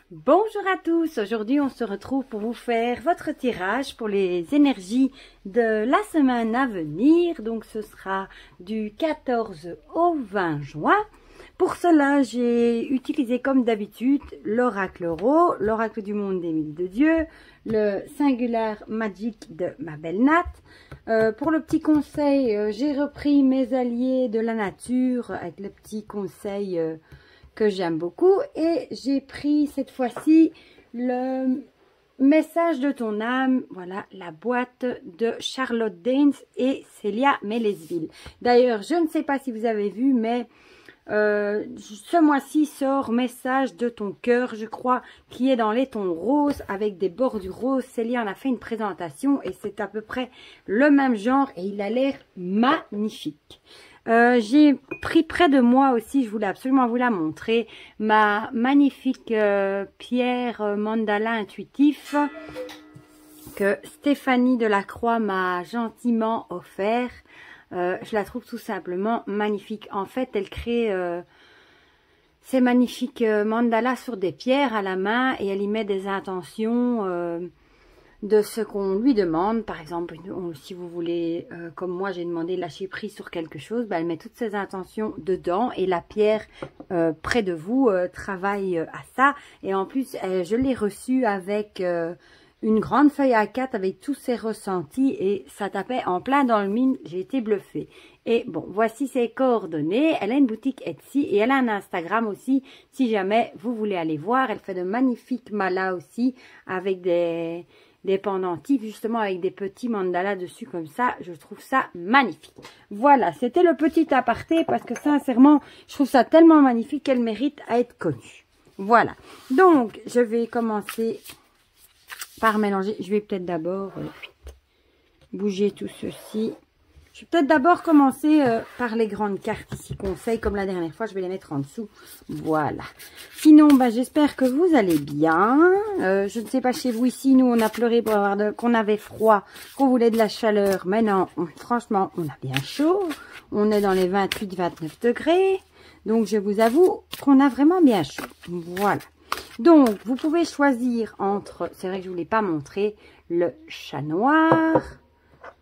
Bonjour à tous, aujourd'hui on se retrouve pour vous faire votre tirage pour les énergies de la semaine à venir. Donc ce sera du 14 au 20 juin. Pour cela j'ai utilisé comme d'habitude l'oracle Euro, l'oracle du monde d'Émile de Dieu, le Singular Magic de ma belle Nat. Pour le petit conseil, j'ai repris mes alliés de la nature avec le petit conseil que j'aime beaucoup, et j'ai pris cette fois-ci le message de ton âme, voilà, la boîte de Charlotte Danes et Célia Mélesville. D'ailleurs, je ne sais pas si vous avez vu, mais ce mois-ci sort message de ton cœur, je crois, qui est dans les tons roses avec des bordures roses. Célia en a fait une présentation et c'est à peu près le même genre et il a l'air magnifique. J'ai pris près de moi aussi, je voulais absolument vous la montrer, ma magnifique pierre mandala intuitif que Stéphanie Delacroix m'a gentiment offert. Je la trouve tout simplement magnifique. En fait, elle crée ces magnifiques mandalas sur des pierres à la main et elle y met des intentions de ce qu'on lui demande. Par exemple, si vous voulez, comme moi j'ai demandé lâcher prise sur quelque chose, elle met toutes ses intentions dedans et la pierre près de vous travaille à ça. Et en plus, je l'ai reçue avec une grande feuille A4 avec tous ses ressentis et ça tapait en plein dans le mille. J'ai été bluffée. Et bon, voici ses coordonnées. Elle a une boutique Etsy et elle a un Instagram aussi si jamais vous voulez aller voir. Elle fait de magnifiques malas aussi avec des pendentifs justement avec des petits mandalas dessus comme ça. Je trouve ça magnifique. Voilà, c'était le petit aparté parce que sincèrement, je trouve ça tellement magnifique qu'elle mérite à être connue. Voilà, donc je vais commencer par mélanger. Je vais peut-être d'abord bouger tout ceci. Je vais peut-être d'abord commencer par les grandes cartes ici conseils, comme la dernière fois, je vais les mettre en dessous. Voilà. Sinon, j'espère que vous allez bien. Je ne sais pas chez vous ici, nous on a pleuré pour avoir qu'on avait froid, qu'on voulait de la chaleur. Mais non, franchement, on a bien chaud. On est dans les 28-29 degrés. Donc je vous avoue qu'on a vraiment bien chaud. Voilà. Donc, vous pouvez choisir entre, c'est vrai que je ne vous l'ai pas montré, le chat noir,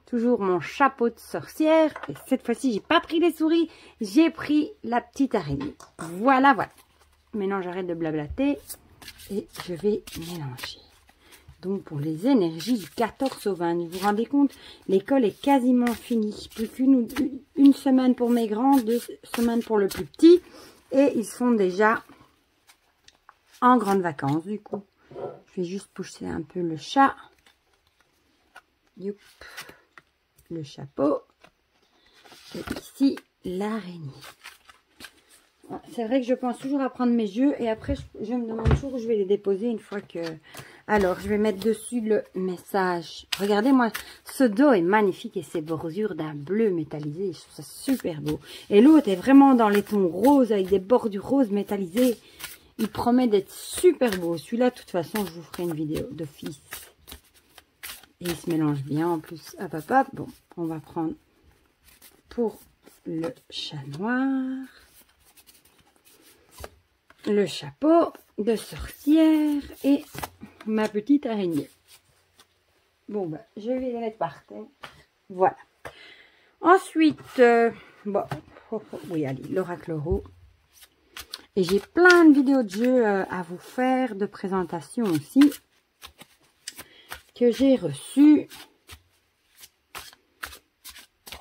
toujours mon chapeau de sorcière, et cette fois-ci, j'ai pas pris les souris, j'ai pris la petite araignée. Voilà, voilà. Maintenant, j'arrête de blablater et je vais mélanger. Donc, pour les énergies du 14 au 20, vous vous rendez compte, l'école est quasiment finie. Plus qu'une semaine pour mes grands, 2 semaines pour le plus petit, et ils sont déjà en grandes vacances du coup. Je vais juste pousser un peu le chat. Youp. Le chapeau. Et ici, l'araignée. C'est vrai que je pense toujours à prendre mes jeux et après je me demande toujours où je vais les déposer une fois que... Alors, je vais mettre dessus le message. Regardez-moi, ce dos est magnifique et ses bordures d'un bleu métallisé. Je trouve ça super beau. Et l'autre est vraiment dans les tons roses avec des bordures roses métallisées. Il promet d'être super beau. Celui-là, de toute façon, je vous ferai une vidéo d'office. Et il se mélange bien en plus. Hop, hop, hop. Bon, on va prendre pour le chat noir. Le chapeau de sorcière et ma petite araignée. Bon, je vais les mettre par terre. Voilà. Ensuite, oui, allez, l'oracle Euro. Et j'ai plein de vidéos de jeux à vous faire, de présentation aussi, que j'ai reçues.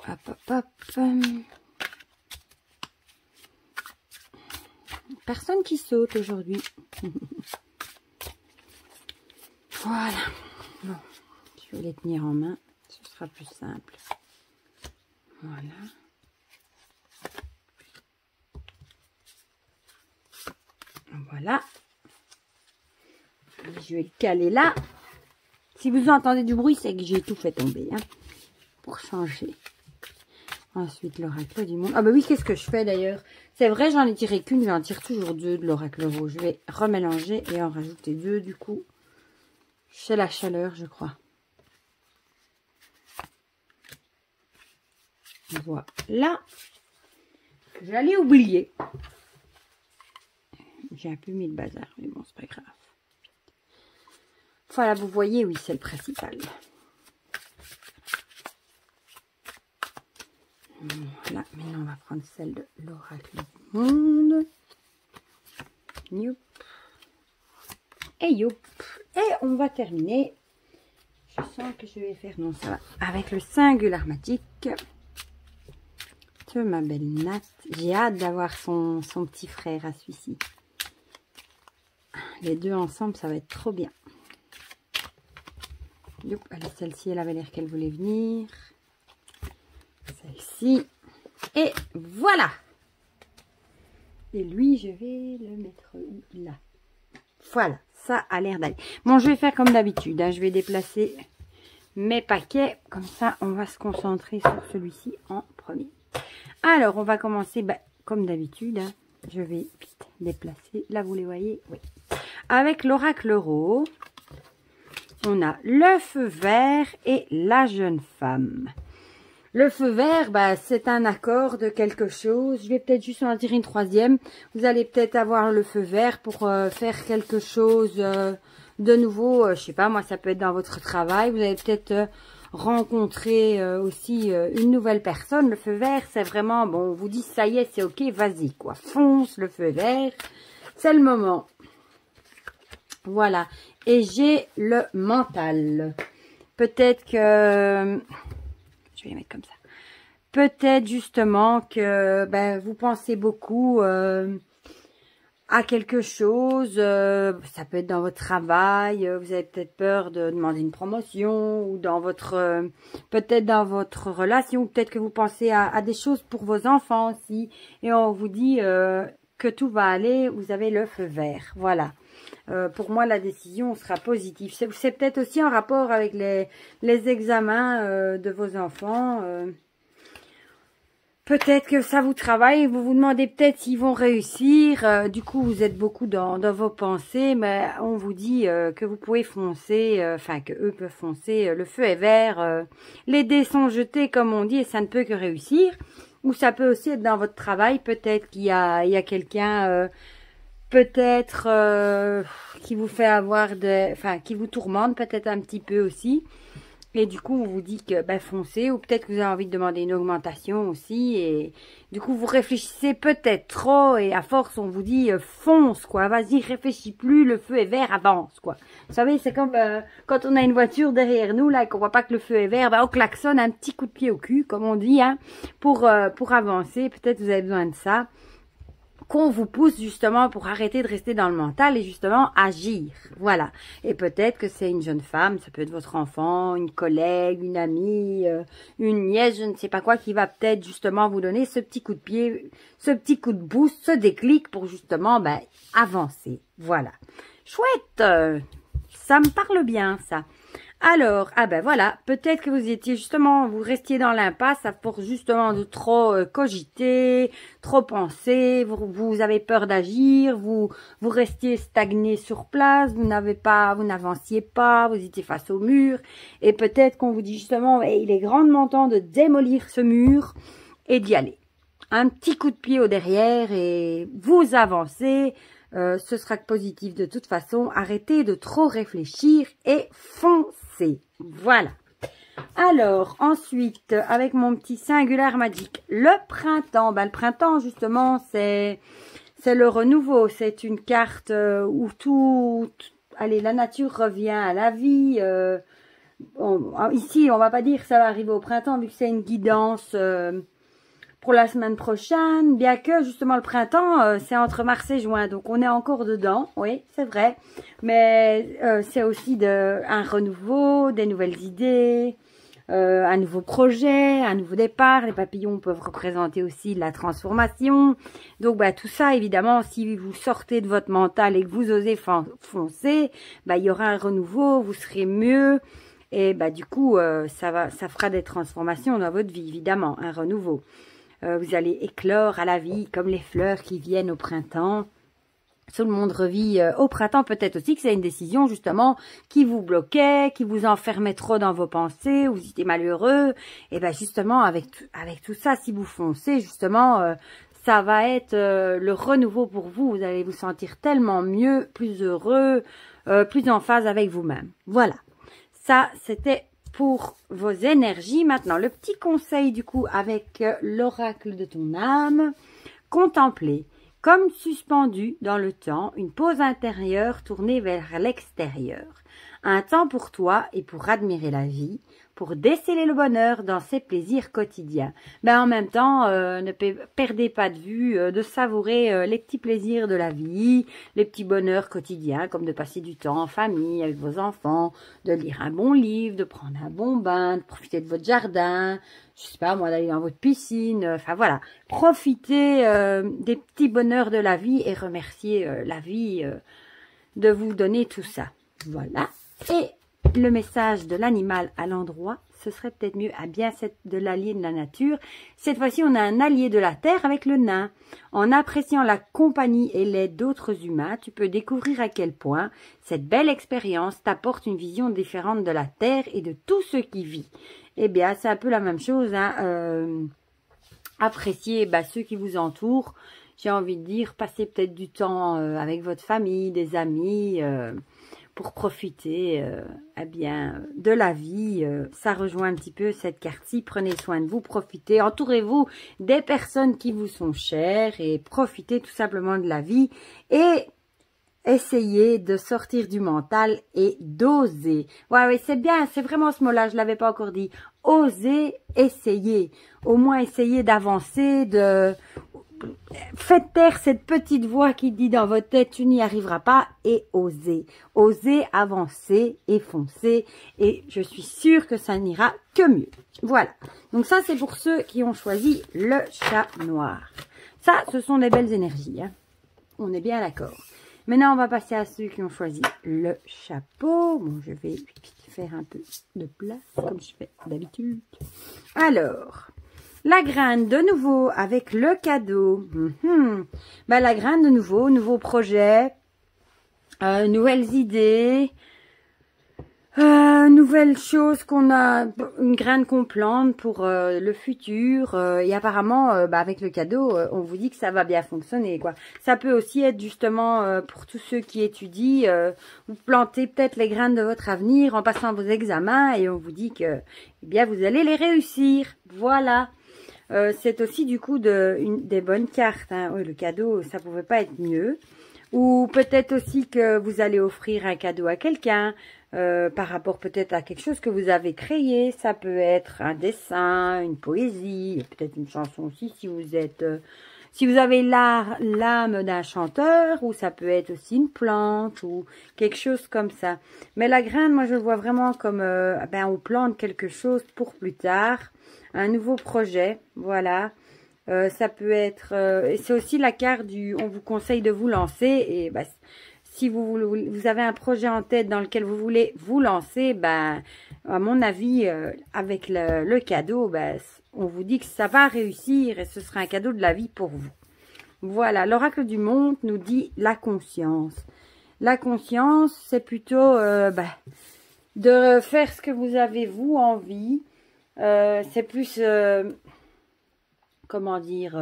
Hop, hop, hop. Personne qui saute aujourd'hui. Voilà. Bon, je vais les tenir en main, ce sera plus simple. Voilà. Voilà. Je vais le caler là. Si vous entendez du bruit, c'est que j'ai tout fait tomber. Hein, pour changer. Ensuite, l'oracle du monde. Ah bah oui, qu'est-ce que je fais d'ailleurs? C'est vrai, j'en ai tiré qu'une. J'en tire toujours 2 de l'oracle rouge. Je vais remélanger et en rajouter 2 du coup. C'est la chaleur, je crois. Voilà. J'allais oublier. J'ai un peu mis le bazar, mais bon, c'est pas grave. Voilà, vous voyez, oui, c'est le principal. Voilà, maintenant on va prendre celle de l'oracle du monde. Youp. Et youp. Et on va terminer. Je sens que je vais faire, non ça va, avec le singular magique de ma belle Nat. J'ai hâte d'avoir son petit frère à celui-ci. Les deux ensemble, ça va être trop bien. Youp, allez, celle-ci, elle avait l'air qu'elle voulait venir. Celle-ci. Et voilà. Et lui, je vais le mettre là. Voilà, ça a l'air d'aller. Bon, je vais faire comme d'habitude. Hein, je vais déplacer mes paquets. Comme ça, on va se concentrer sur celui-ci en premier. Alors, on va commencer comme d'habitude. Hein, je vais vite déplacer. Là, vous les voyez? Oui. Avec l'oracle rose, on a le feu vert et la jeune femme. Le feu vert, c'est un accord de quelque chose. Je vais peut-être juste en tirer une troisième. Vous allez peut-être avoir le feu vert pour faire quelque chose de nouveau. Je sais pas, moi, ça peut être dans votre travail. Vous allez peut-être rencontrer aussi une nouvelle personne. Le feu vert, c'est vraiment, bon, on vous dit, ça y est, c'est ok, vas-y, quoi. Fonce, le feu vert. C'est le moment. Voilà. Et j'ai le mental. Peut-être que... Je vais les mettre comme ça. Peut-être justement que vous pensez beaucoup à quelque chose. Ça peut être dans votre travail. Vous avez peut-être peur de demander une promotion ou dans votre peut-être dans votre relation. Peut-être que vous pensez à des choses pour vos enfants aussi. Et on vous dit que tout va aller. Vous avez le feu vert. Voilà. Pour moi, la décision sera positive. C'est peut-être aussi en rapport avec les examens de vos enfants. Peut-être que ça vous travaille. Vous vous demandez peut-être s'ils vont réussir. Du coup, vous êtes beaucoup dans vos pensées. Mais on vous dit que vous pouvez foncer. Enfin, que eux peuvent foncer. Le feu est vert. Les dés sont jetés, comme on dit, et ça ne peut que réussir. Ou ça peut aussi être dans votre travail. Peut-être qu'il y a quelqu'un... peut-être qui vous fait avoir qui vous tourmente peut-être un petit peu aussi. Et du coup, on vous dit que foncez, ou peut-être que vous avez envie de demander une augmentation aussi. Et du coup, vous réfléchissez peut-être trop et à force, on vous dit fonce, quoi. Vas-y, réfléchis plus, le feu est vert, avance, quoi. Vous savez, c'est comme quand on a une voiture derrière nous, là, et qu'on voit pas que le feu est vert, on klaxonne un petit coup de pied au cul, comme on dit, hein, pour avancer. Peut-être vous avez besoin de ça. Qu'on vous pousse justement pour arrêter de rester dans le mental et justement agir. Voilà. Et peut-être que c'est une jeune femme, ça peut être votre enfant, une collègue, une amie, une nièce, je ne sais pas quoi, qui va peut-être justement vous donner ce petit coup de pied, ce petit coup de boost, ce déclic pour justement avancer. Voilà. Chouette. Ça me parle bien, ça. Alors, voilà, peut-être que vous étiez justement, vous restiez dans l'impasse à force justement de trop cogiter, trop penser, vous avez peur d'agir, vous restiez stagné sur place, vous n'avanciez pas, vous étiez face au mur, et peut-être qu'on vous dit justement, il est grandement temps de démolir ce mur et d'y aller. Un petit coup de pied au derrière et vous avancez. Ce sera positif de toute façon. Arrêtez de trop réfléchir et foncez. Voilà. Alors, ensuite, avec mon petit singular magique, le printemps. Le printemps, justement, c'est le renouveau. C'est une carte où allez, la nature revient à la vie. Ici, on va pas dire que ça va arriver au printemps, vu que c'est une guidance... pour la semaine prochaine, bien que justement le printemps, c'est entre mars et juin, donc on est encore dedans, oui, c'est vrai, mais c'est aussi un renouveau, des nouvelles idées, un nouveau projet, un nouveau départ. Les papillons peuvent représenter aussi la transformation, donc tout ça, évidemment, si vous sortez de votre mental et que vous osez foncer, il y aura un renouveau, vous serez mieux, et du coup, ça fera des transformations dans votre vie, évidemment, un renouveau. Vous allez éclore à la vie comme les fleurs qui viennent au printemps. Tout le monde revit au printemps. Peut-être aussi que c'est une décision justement qui vous bloquait, qui vous enfermait trop dans vos pensées, vous étiez malheureux. Et justement avec tout ça, si vous foncez justement, ça va être le renouveau pour vous. Vous allez vous sentir tellement mieux, plus heureux, plus en phase avec vous-même. Voilà, ça c'était pour vos énergies. Maintenant, le petit conseil du coup avec l'oracle de ton âme. Contempler, comme suspendu dans le temps, une pause intérieure tournée vers l'extérieur. Un temps pour toi et pour admirer la vie, pour déceler le bonheur dans ses plaisirs quotidiens. Mais en même temps, ne perdez pas de vue de savourer les petits plaisirs de la vie, les petits bonheurs quotidiens, comme de passer du temps en famille avec vos enfants, de lire un bon livre, de prendre un bon bain, de profiter de votre jardin, je sais pas moi, d'aller dans votre piscine, enfin voilà. Profitez des petits bonheurs de la vie et remerciez la vie de vous donner tout ça. Voilà. Et le message de l'animal à l'endroit, ce serait peut-être mieux à bien de l'allié de la nature. Cette fois-ci, on a un allié de la terre avec le nain. En appréciant la compagnie et l'aide d'autres humains, tu peux découvrir à quel point cette belle expérience t'apporte une vision différente de la terre et de tout ce qui vit. Eh bien, c'est un peu la même chose, hein. Appréciez ceux qui vous entourent. J'ai envie de dire, passez peut-être du temps avec votre famille, des amis, pour profiter de la vie. Ça rejoint un petit peu cette carte-ci. Prenez soin de vous, profitez, entourez-vous des personnes qui vous sont chères et profitez tout simplement de la vie et essayez de sortir du mental et d'oser. Ouais, c'est bien, c'est vraiment ce mot-là, je l'avais pas encore dit. Oser, essayer. Au moins essayer d'avancer, faites taire cette petite voix qui dit dans votre tête, tu n'y arriveras pas, et osez. Osez avancer et foncer, et je suis sûre que ça n'ira que mieux. Voilà. Donc ça, c'est pour ceux qui ont choisi le chat noir. Ça, ce sont des belles énergies, hein. On est bien d'accord. Maintenant, on va passer à ceux qui ont choisi le chapeau. Bon, je vais faire un peu de place, comme je fais d'habitude. Alors, la graine de nouveau avec le cadeau. La graine de nouveau projet, nouvelles idées, nouvelles choses qu'on a, une graine qu'on plante pour le futur. Et apparemment, avec le cadeau, on vous dit que ça va bien fonctionner, quoi. Ça peut aussi être justement pour tous ceux qui étudient, vous plantez peut-être les graines de votre avenir en passant vos examens et on vous dit que, vous allez les réussir. Voilà. C'est aussi du coup des bonnes cartes, hein. Oui, le cadeau, ça pouvait pas être mieux. Ou peut-être aussi que vous allez offrir un cadeau à quelqu'un, par rapport peut-être à quelque chose que vous avez créé. Ça peut être un dessin, une poésie, peut-être une chanson aussi si vous avez l'âme d'un chanteur, ou ça peut être aussi une plante ou quelque chose comme ça. Mais la graine, moi je le vois vraiment comme on plante quelque chose pour plus tard, un nouveau projet, voilà. Ça peut être, et c'est aussi la carte on vous conseille de vous lancer, et si vous avez un projet en tête dans lequel vous voulez vous lancer, à mon avis, avec le cadeau, on vous dit que ça va réussir et ce sera un cadeau de la vie pour vous. Voilà, l'oracle du monde nous dit la conscience. La conscience, c'est plutôt de faire ce que vous avez vous envie. C'est plus, comment dire,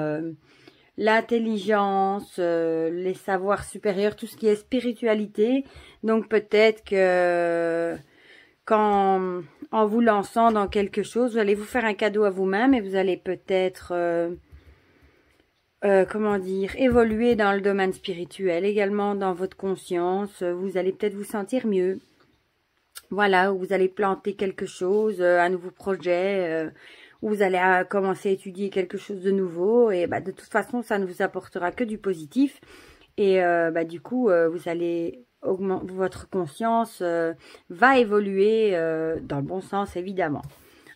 l'intelligence, les savoirs supérieurs, tout ce qui est spiritualité. Donc peut-être que en vous lançant dans quelque chose, vous allez vous faire un cadeau à vous-même et vous allez peut-être, comment dire, évoluer dans le domaine spirituel, également dans votre conscience. Vous allez peut-être vous sentir mieux. Voilà, vous allez planter quelque chose, un nouveau projet, où vous allez commencer à étudier quelque chose de nouveau. Et de toute façon, ça ne vous apportera que du positif. Et du coup, vous allez augmenter, votre conscience va évoluer dans le bon sens, évidemment.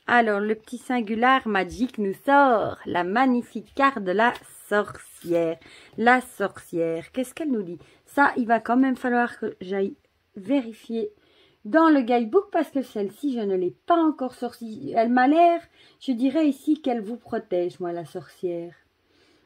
Alors, le petit singular magique nous sort la magnifique carte de la sorcière. La sorcière, qu'est-ce qu'elle nous dit? Ça, il va quand même falloir que j'aille vérifier dans le guidebook, parce que celle-ci, je ne l'ai pas encore sortie. Elle m'a l'air, je dirais ici, qu'elle vous protège, moi, la sorcière.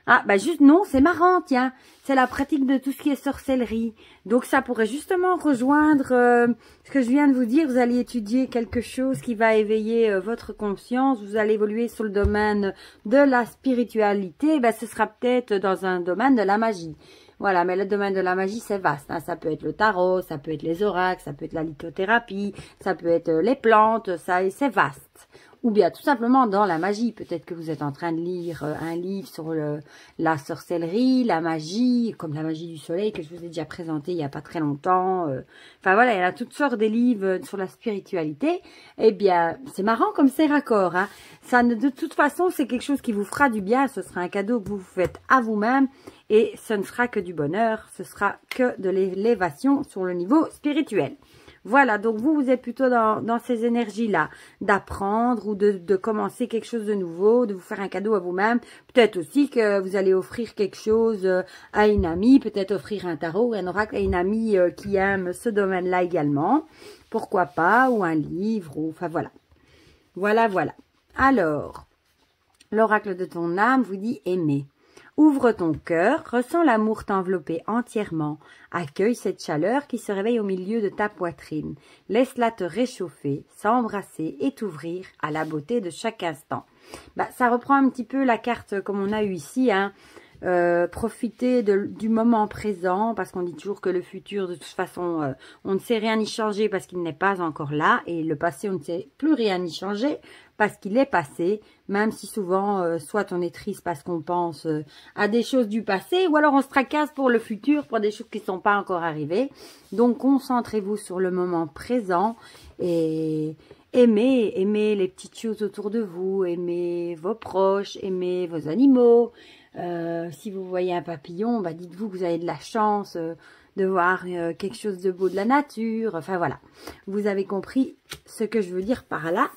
Ah, bah juste non, c'est marrant, tiens. C'est la pratique de tout ce qui est sorcellerie. Donc ça pourrait justement rejoindre ce que je viens de vous dire. Vous allez étudier quelque chose qui va éveiller votre conscience. Vous allez évoluer sur le domaine de la spiritualité. Ben, ce sera peut-être dans un domaine de la magie. Voilà, mais le domaine de la magie, c'est vaste. Hein. Ça peut être le tarot, ça peut être les oracles, ça peut être la lithothérapie, ça peut être les plantes, ça, c'est vaste. Ou bien tout simplement dans la magie. Peut-être que vous êtes en train de lire un livre sur la sorcellerie, la magie, comme la magie du soleil que je vous ai déjà présenté il n'y a pas très longtemps. Enfin voilà, il y a toutes sortes de livres sur la spiritualité. Eh bien, c'est marrant comme c'est raccord. Hein. Ça, de toute façon, c'est quelque chose qui vous fera du bien. Ce sera un cadeau que vous faites à vous-même. Et ce ne sera que du bonheur. Ce sera que de l'élévation sur le niveau spirituel. Voilà, donc vous êtes plutôt dans ces énergies-là, d'apprendre ou de commencer quelque chose de nouveau, de vous faire un cadeau à vous-même. Peut-être aussi que vous allez offrir quelque chose à une amie, peut-être offrir un tarot ou un oracle à une amie qui aime ce domaine-là également. Pourquoi pas, ou un livre, ou enfin voilà. Voilà, voilà. Alors, l'oracle de ton âme vous dit aimer. Ouvre ton cœur, ressens l'amour t'envelopper entièrement. Accueille cette chaleur qui se réveille au milieu de ta poitrine. Laisse-la te réchauffer, s'embrasser et t'ouvrir à la beauté de chaque instant. Bah, ça reprend un petit peu la carte comme on a eu ici, hein. Profiter du moment présent, parce qu'on dit toujours que le futur, de toute façon, on ne sait rien y changer parce qu'il n'est pas encore là, et le passé, on ne sait plus rien y changer parce qu'il est passé, même si souvent, soit on est triste parce qu'on pense à des choses du passé, ou alors on se tracasse pour le futur, pour des choses qui ne sont pas encore arrivées. Donc, concentrez-vous sur le moment présent et aimez les petites choses autour de vous, aimez vos proches, aimez vos animaux. Si vous voyez un papillon, bah dites-vous que vous avez de la chance de voir quelque chose de beau de la nature. Enfin voilà, vous avez compris ce que je veux dire par là.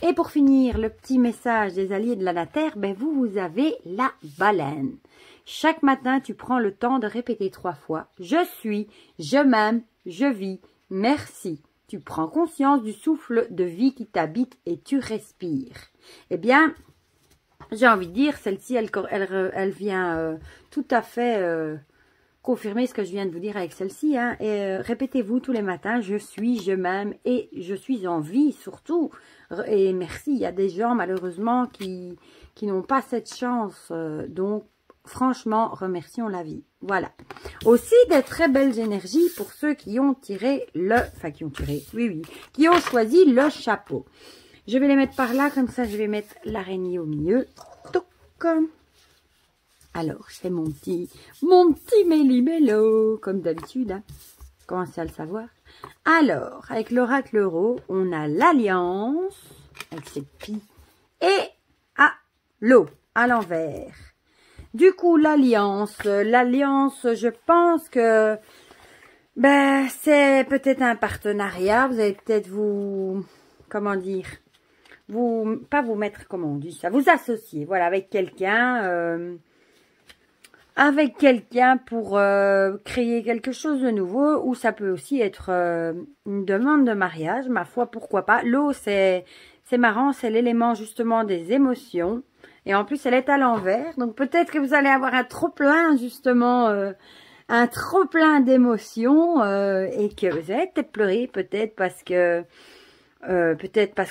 Et pour finir, le petit message des alliés de la Terre, ben vous avez la baleine. Chaque matin, tu prends le temps de répéter 3 fois « Je suis, je m'aime, je vis, merci ». Tu prends conscience du souffle de vie qui t'habite et tu respires. Eh bien, j'ai envie de dire, celle-ci, elle vient tout à fait confirmer ce que je viens de vous dire avec celle-ci. Hein. Répétez-vous tous les matins, je suis, je m'aime et je suis en vie surtout. Et merci, il y a des gens malheureusement qui n'ont pas cette chance. Donc, franchement, remercions la vie. Voilà. Aussi, des très belles énergies pour ceux qui ont tiré qui ont choisi le chapeau. Je vais les mettre par là, comme ça je vais mettre l'araignée au milieu. Touc. Alors, je fais mon petit méli-mélo, comme d'habitude. Hein. Commencez à le savoir. Alors, avec l'oracle euro, on a l'alliance, avec cette pie, et l'eau, à l'envers. Du coup, l'alliance, je pense que ben c'est peut-être un partenariat. Vous allez peut-être comment dire, pas vous mettre, comment on dit ça, vous associer, voilà, avec quelqu'un pour créer quelque chose de nouveau, ou ça peut aussi être une demande de mariage, ma foi, pourquoi pas. L'eau, c'est marrant, c'est l'élément justement des émotions, et en plus elle est à l'envers, donc peut-être que vous allez avoir un trop-plein justement, un trop-plein d'émotions, et que vous allez peut-être pleurer, peut-être parce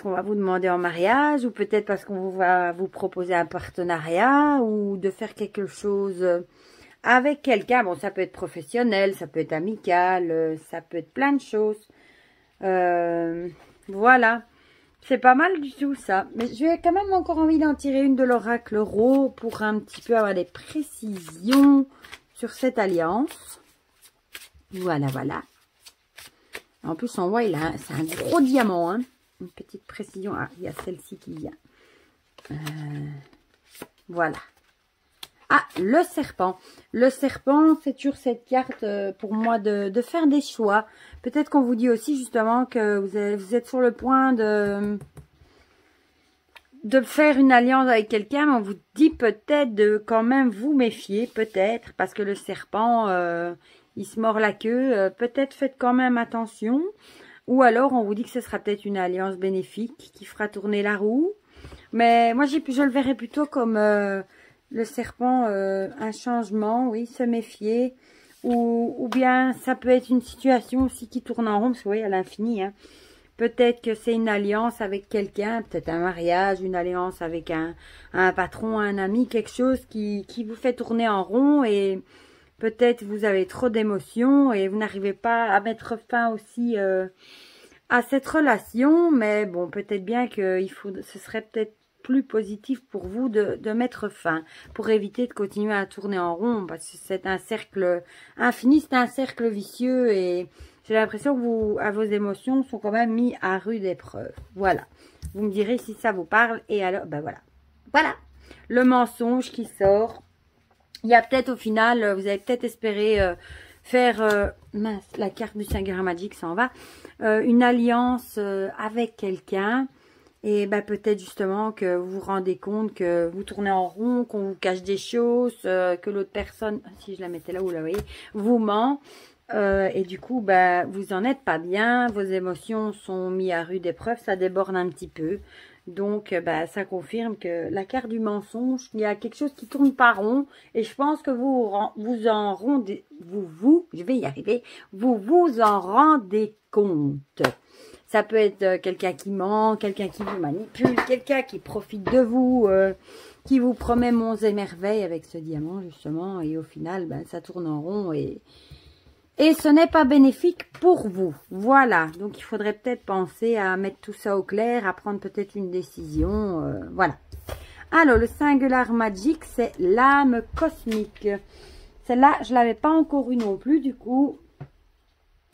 qu'on va vous demander en mariage, ou peut-être parce qu'on va vous proposer un partenariat, ou de faire quelque chose avec quelqu'un. Bon, ça peut être professionnel, ça peut être amical, ça peut être plein de choses. Voilà, c'est pas mal du tout ça. Mais j'ai quand même encore envie d'en tirer une de l'oracle euro pour un petit peu avoir des précisions sur cette alliance. Voilà, voilà. En plus, on voit, c'est un gros diamant. Hein. Une petite précision. Ah, il y a celle-ci qui vient. Voilà. Ah, le serpent. Le serpent, c'est toujours cette carte pour moi de faire des choix. Peut-être qu'on vous dit aussi justement que vous êtes sur le point de faire une alliance avec quelqu'un. Mais on vous dit peut-être de quand même vous méfier. Peut-être. Parce que le serpent... il se mord la queue, peut-être faites quand même attention. Ou alors, on vous dit que ce sera peut-être une alliance bénéfique qui fera tourner la roue. Mais moi, je le verrais plutôt comme Le serpent, un changement, oui, se méfier. Ou bien ça peut être une situation aussi qui tourne en rond, parce que vous voyez, à l'infini, hein. Peut-être que c'est une alliance avec quelqu'un, peut-être un mariage, une alliance avec un patron, un ami, quelque chose qui vous fait tourner en rond et peut-être vous avez trop d'émotions et vous n'arrivez pas à mettre fin aussi à cette relation. Mais bon, peut-être bien que ce serait peut-être plus positif pour vous de mettre fin pour éviter de continuer à tourner en rond parce que c'est un cercle infini, c'est un cercle vicieux et j'ai l'impression que vos émotions sont quand même mis à rude épreuve. Voilà. Vous me direz si ça vous parle. Et alors, ben voilà. Voilà. Le mensonge qui sort. Il y a peut-être au final, vous avez peut-être espéré faire, mince, la carte du Singular Magic s'en va, une alliance avec quelqu'un. Et ben peut-être justement que vous vous rendez compte que vous tournez en rond, qu'on vous cache des choses, que l'autre personne, si je la mettais là, vous la voyez, vous ment. Et du coup, bah, vous en êtes pas bien, vos émotions sont mises à rude épreuve, ça déborde un petit peu. Donc, bah, ça confirme que la carte du mensonge, il y a quelque chose qui tourne pas rond. Et je pense que je vais y arriver, vous vous en rendez compte. Ça peut être quelqu'un qui ment, quelqu'un qui vous manipule, quelqu'un qui profite de vous, qui vous promet monts et merveilles avec ce diamant, justement. Et au final, ben, ça tourne en rond et ce n'est pas bénéfique pour vous. Voilà. Donc, il faudrait peut-être penser à mettre tout ça au clair, à prendre peut-être une décision. Voilà. Alors, le Singular Magic, c'est l'âme cosmique. Celle-là, je ne l'avais pas encore eu non plus, du coup.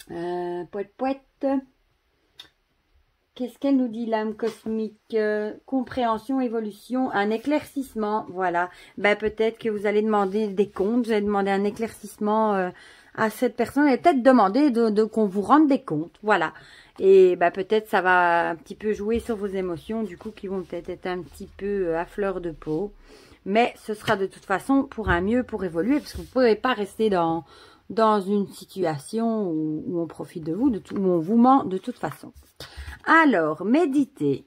Poète. Qu'est-ce qu'elle nous dit, l'âme cosmique? Compréhension, évolution, un éclaircissement. Voilà. Ben, peut-être que vous allez demander des comptes, vous allez demander un éclaircissement à cette personne et peut-être demander qu'on vous rende des comptes. Voilà. Et ben, peut-être ça va un petit peu jouer sur vos émotions, du coup, qui vont peut-être être un petit peu à fleur de peau. Mais ce sera de toute façon pour un mieux, pour évoluer, parce que vous ne pouvez pas rester dans une situation où on profite de vous, où on vous ment de toute façon. Alors, méditez.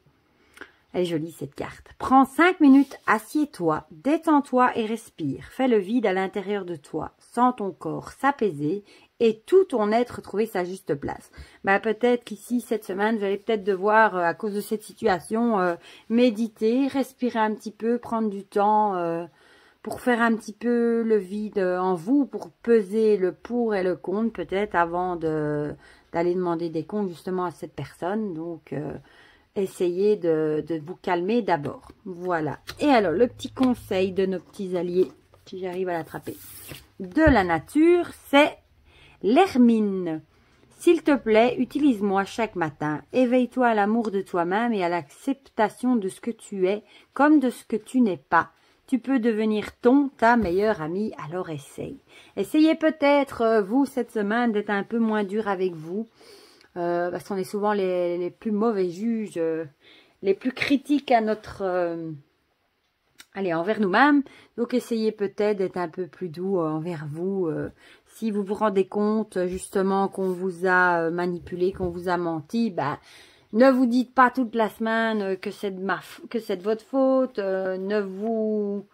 Elle est jolie cette carte. Prends 5 minutes, assieds-toi, détends-toi et respire. Fais le vide à l'intérieur de toi. Sens ton corps s'apaiser et tout ton être trouver sa juste place. Bah, peut-être qu'ici, cette semaine, vous allez peut-être devoir, à cause de cette situation, méditer, respirer un petit peu, prendre du temps pour faire un petit peu le vide en vous, pour peser le pour et le contre, peut-être, avant d'aller demander des comptes justement à cette personne. Donc, essayez de vous calmer d'abord. Voilà. Et alors, le petit conseil de nos petits alliés, si j'arrive à l'attraper, de la nature, c'est l'hermine. S'il te plaît, utilise-moi chaque matin. Éveille-toi à l'amour de toi-même et à l'acceptation de ce que tu es, comme de ce que tu n'es pas. Tu peux devenir ta meilleure amie, alors essaye. Essayez peut-être, vous, cette semaine, d'être un peu moins dur avec vous. Parce qu'on est souvent les plus mauvais juges, les plus critiques à envers nous-mêmes. Donc, essayez peut-être d'être un peu plus doux envers vous. Si vous vous rendez compte, justement, qu'on vous a manipulé, qu'on vous a menti, bah, ne vous dites pas toute la semaine que c'est de votre faute. Ne vous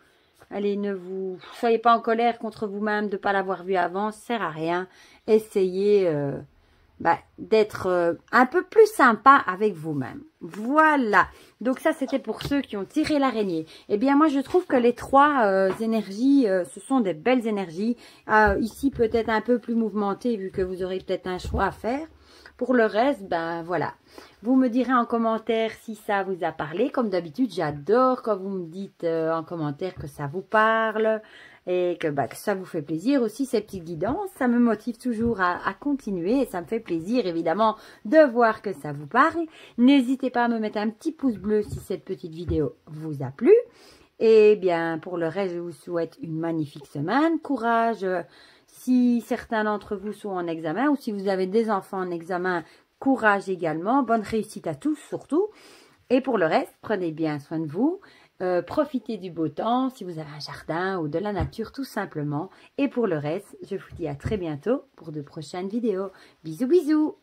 soyez pas en colère contre vous-même de ne pas l'avoir vu avant. Ça sert à rien. Essayez d'être un peu plus sympa avec vous-même. Voilà. Donc ça, c'était pour ceux qui ont tiré l'araignée. Eh bien, moi, je trouve que les trois énergies, ce sont des belles énergies. Ici, peut-être un peu plus mouvementées, vu que vous aurez peut-être un choix à faire. Pour le reste, ben voilà. Vous me direz en commentaire si ça vous a parlé. Comme d'habitude, j'adore quand vous me dites en commentaire que ça vous parle et que ça vous fait plaisir aussi, ces petites guidances. Ça me motive toujours à continuer et ça me fait plaisir évidemment de voir que ça vous parle. N'hésitez pas à me mettre un petit pouce bleu si cette petite vidéo vous a plu. Et bien, pour le reste, je vous souhaite une magnifique semaine. Courage si certains d'entre vous sont en examen ou si vous avez des enfants en examen, courage également. Bonne réussite à tous surtout. Et pour le reste, prenez bien soin de vous. Profitez du beau temps si vous avez un jardin ou de la nature tout simplement. Et pour le reste, je vous dis à très bientôt pour de prochaines vidéos. Bisous bisous.